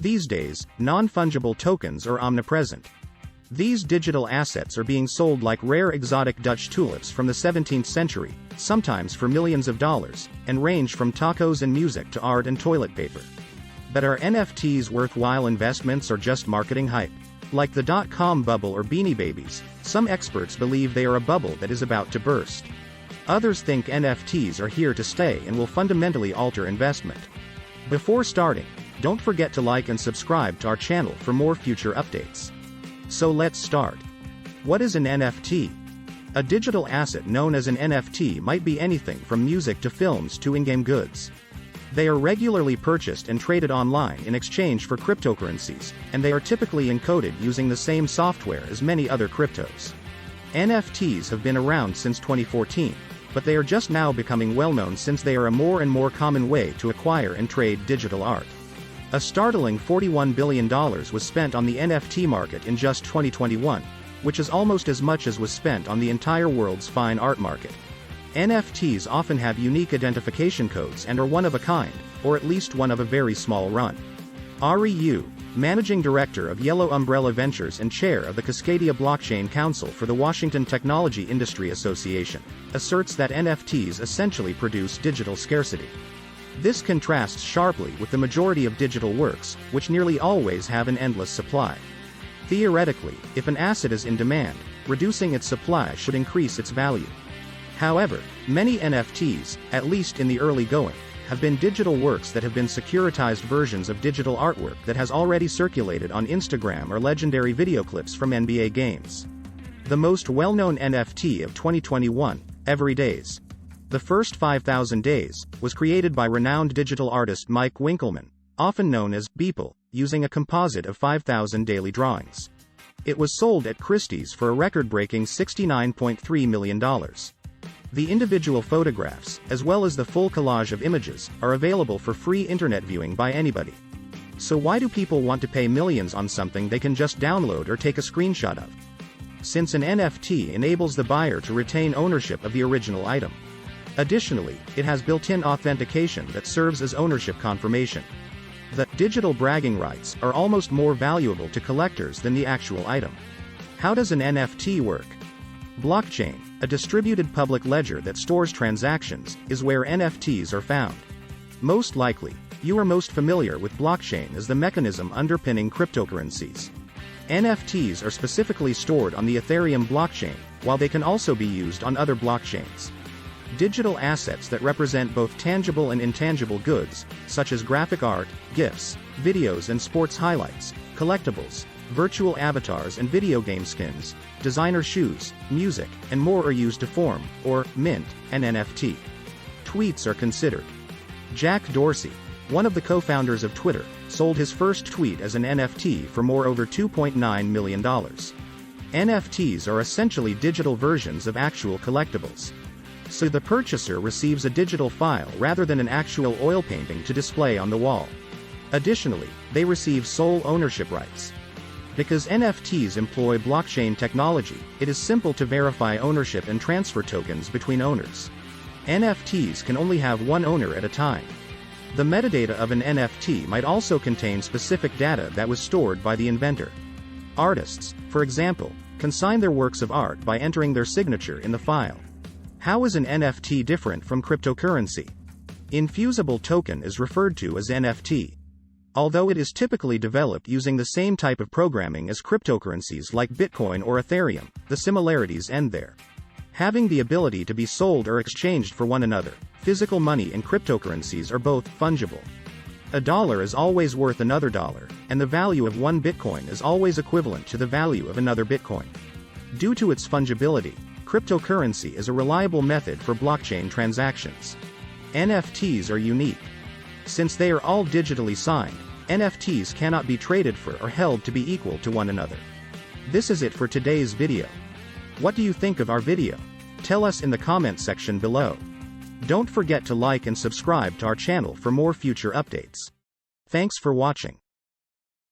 These days, non-fungible tokens are omnipresent. These digital assets are being sold like rare exotic Dutch tulips from the 17th century, sometimes for millions of dollars, and range from tacos and music to art and toilet paper. But are NFTs worthwhile investments or just marketing hype? Like the .com bubble or Beanie Babies, some experts believe they are a bubble that is about to burst. Others think NFTs are here to stay and will fundamentally alter investment. Before starting, don't forget to like and subscribe to our channel for more future updates. So let's start. What is an NFT? A digital asset known as an NFT might be anything from music to films to in-game goods. They are regularly purchased and traded online in exchange for cryptocurrencies, and they are typically encoded using the same software as many other cryptos. NFTs have been around since 2014, but they are just now becoming well-known since they are a more and more common way to acquire and trade digital art. A startling $41 billion was spent on the NFT market in just 2021, which is almost as much as was spent on the entire world's fine art market. NFTs often have unique identification codes and are one of a kind, or at least one of a very small run. Ari Yu, Managing Director of Yellow Umbrella Ventures and Chair of the Cascadia Blockchain Council for the Washington Technology Industry Association, asserts that NFTs essentially produce digital scarcity. This contrasts sharply with the majority of digital works, which nearly always have an endless supply. Theoretically, if an asset is in demand, reducing its supply should increase its value. However, many NFTs, at least in the early going, have been digital works that have been securitized versions of digital artwork that has already circulated on Instagram or legendary video clips from NBA games. The most well-known NFT of 2021, Every Days. The first 5,000 Days, was created by renowned digital artist Mike Winkelmann, often known as Beeple, using a composite of 5,000 daily drawings. It was sold at Christie's for a record-breaking $69.3 million. The individual photographs, as well as the full collage of images, are available for free internet viewing by anybody. So why do people want to pay millions on something they can just download or take a screenshot of? Since an NFT enables the buyer to retain ownership of the original item. Additionally, it has built-in authentication that serves as ownership confirmation. The digital bragging rights are almost more valuable to collectors than the actual item. How does an NFT work? Blockchain, a distributed public ledger that stores transactions, is where NFTs are found. Most likely, you are most familiar with blockchain as the mechanism underpinning cryptocurrencies. NFTs are specifically stored on the Ethereum blockchain, while they can also be used on other blockchains. Digital assets that represent both tangible and intangible goods, such as graphic art, GIFs, videos and sports highlights, collectibles, virtual avatars and video game skins, designer shoes, music, and more are used to form, or mint, an NFT. Tweets are considered. Jack Dorsey, one of the co-founders of Twitter, sold his first tweet as an NFT for over $2.9 million. NFTs are essentially digital versions of actual collectibles. So the purchaser receives a digital file rather than an actual oil painting to display on the wall. Additionally, they receive sole ownership rights. Because NFTs employ blockchain technology, it is simple to verify ownership and transfer tokens between owners. NFTs can only have one owner at a time. The metadata of an NFT might also contain specific data that was stored by the inventor. Artists, for example, can sign their works of art by entering their signature in the file. How is an NFT different from cryptocurrency? Infusible token is referred to as NFT. Although it is typically developed using the same type of programming as cryptocurrencies like Bitcoin or Ethereum, the similarities end there. Having the ability to be sold or exchanged for one another, physical money and cryptocurrencies are both fungible. A dollar is always worth another dollar, and the value of one Bitcoin is always equivalent to the value of another Bitcoin. Due to its fungibility, cryptocurrency is a reliable method for blockchain transactions. NFTs are unique. Since they are all digitally signed, NFTs cannot be traded for or held to be equal to one another. This is it for today's video. What do you think of our video? Tell us in the comment section below. Don't forget to like and subscribe to our channel for more future updates. Thanks for watching.